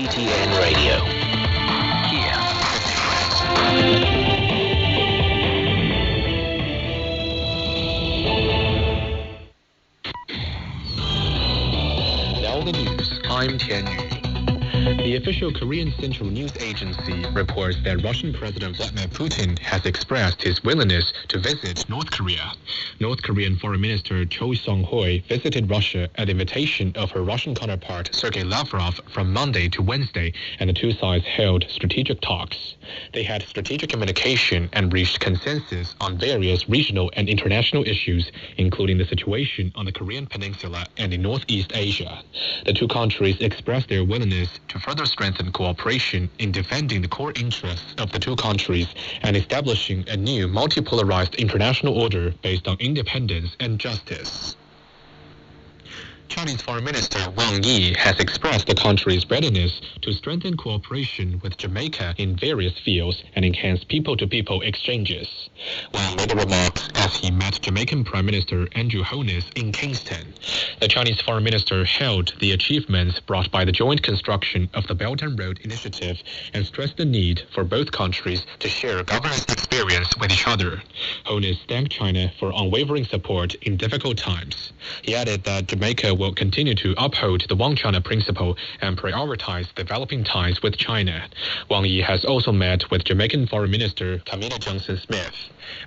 UTN Radio. Here. Now the news. I'm Tian Yu. The official Korean Central News Agency reports that Russian President Vladimir Putin has expressed his willingness to visit North Korea. North Korean Foreign Minister Cho Song-hui visited Russia at the invitation of her Russian counterpart Sergei Lavrov from Monday to Wednesday, and the two sides held strategic talks. They had strategic communication and reached consensus on various regional and international issues, including the situation on the Korean Peninsula and in Northeast Asia. The two countries expressed their willingness to further strengthen cooperation in defending the core interests of the two countries and establishing a new multipolarized international order based on independence and justice. Chinese Foreign Minister Wang Yi has expressed the country's readiness to strengthen cooperation with Jamaica in various fields and enhance people-to-people exchanges. Wang made the remarks as he met Jamaican Prime Minister Andrew Holness in Kingston. The Chinese Foreign Minister hailed the achievements brought by the joint construction of the Belt and Road Initiative and stressed the need for both countries to share governance experience with each other. Holness thanked China for unwavering support in difficult times. He added that Jamaica will continue to uphold the One China principle and prioritize developing ties with China. Wang Yi has also met with Jamaican Foreign Minister Kamina Johnson-Smith.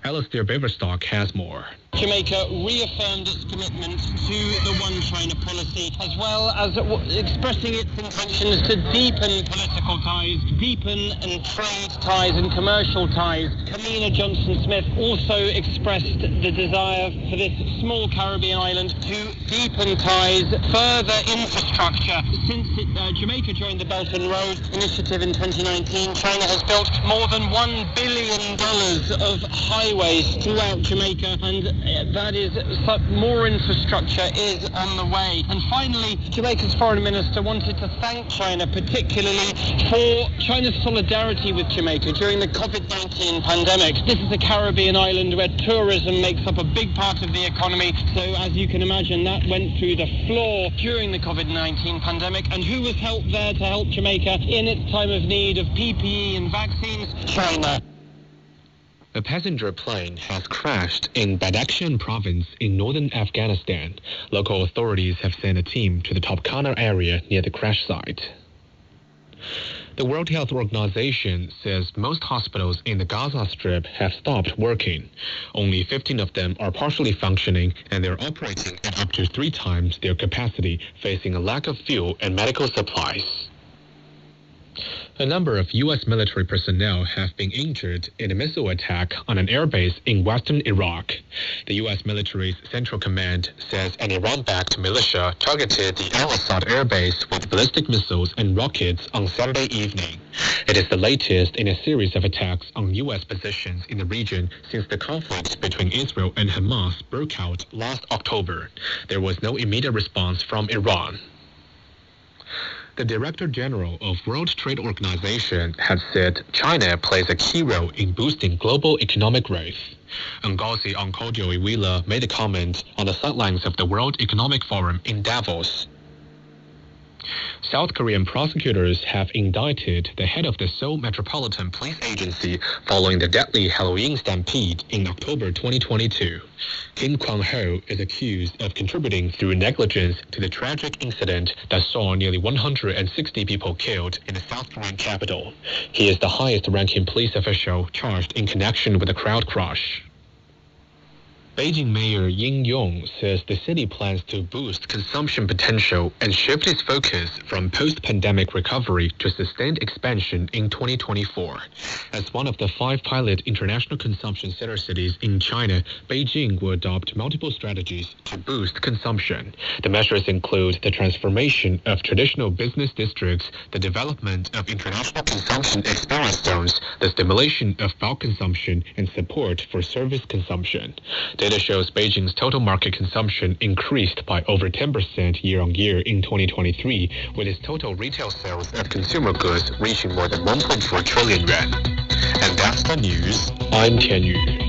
Alistair Beverstock has more. Jamaica reaffirmed its commitment to the One China policy, as well as expressing its intentions to deepen political ties, deepen and trade ties and commercial ties. Kamina Johnson-Smith also expressed the desire for this small Caribbean island to deepen ties, further infrastructure. Since Jamaica joined the Belt and Road Initiative in 2019, China has built more than $1 billion of highways throughout Jamaica, and that is, more infrastructure is on the way. And finally, Jamaica's foreign minister wanted to thank China particularly for China's solidarity with Jamaica during the COVID-19 pandemic. This is a Caribbean island where tourism makes up a big part of the economy, so as you can imagine, that went through the floor during the COVID-19 pandemic. And who was there to help Jamaica in its time of need of PPE and vaccines? China. A passenger plane has crashed in Badakhshan province in northern Afghanistan. Local authorities have sent a team to the Topkana area near the crash site. The World Health Organization says most hospitals in the Gaza Strip have stopped working. Only 15 of them are partially functioning, and they're operating at up to 3 times their capacity, facing a lack of fuel and medical supplies. A number of U.S. military personnel have been injured in a missile attack on an airbase in western Iraq. The U.S. military's Central Command says an Iran-backed militia targeted the Al-Assad airbase with ballistic missiles and rockets on Saturday evening. It is the latest in a series of attacks on U.S. positions in the region since the conflict between Israel and Hamas broke out last October. There was no immediate response from Iran. The Director General of World Trade Organization has said China plays a key role in boosting global economic growth. Ngozi Okonjo-Iweala made a comment on the sidelines of the World Economic Forum in Davos. South Korean prosecutors have indicted the head of the Seoul Metropolitan Police Agency following the deadly Halloween stampede in October 2022. Kim Kwang-ho is accused of contributing through negligence to the tragic incident that saw nearly 160 people killed in the South Korean capital. He is the highest-ranking police official charged in connection with the crowd crush. Beijing Mayor Ying Yong says the city plans to boost consumption potential and shift its focus from post-pandemic recovery to sustained expansion in 2024. As one of the 5 pilot international consumption center cities in China, Beijing will adopt multiple strategies to boost consumption. The measures include the transformation of traditional business districts, the development of international consumption experience zones, the stimulation of bulk consumption, and support for service consumption. Data shows Beijing's total market consumption increased by over 10% year-on-year in 2023, with its total retail sales of consumer goods reaching more than 1.4 trillion yuan. And that's the news. I'm Tian Yu.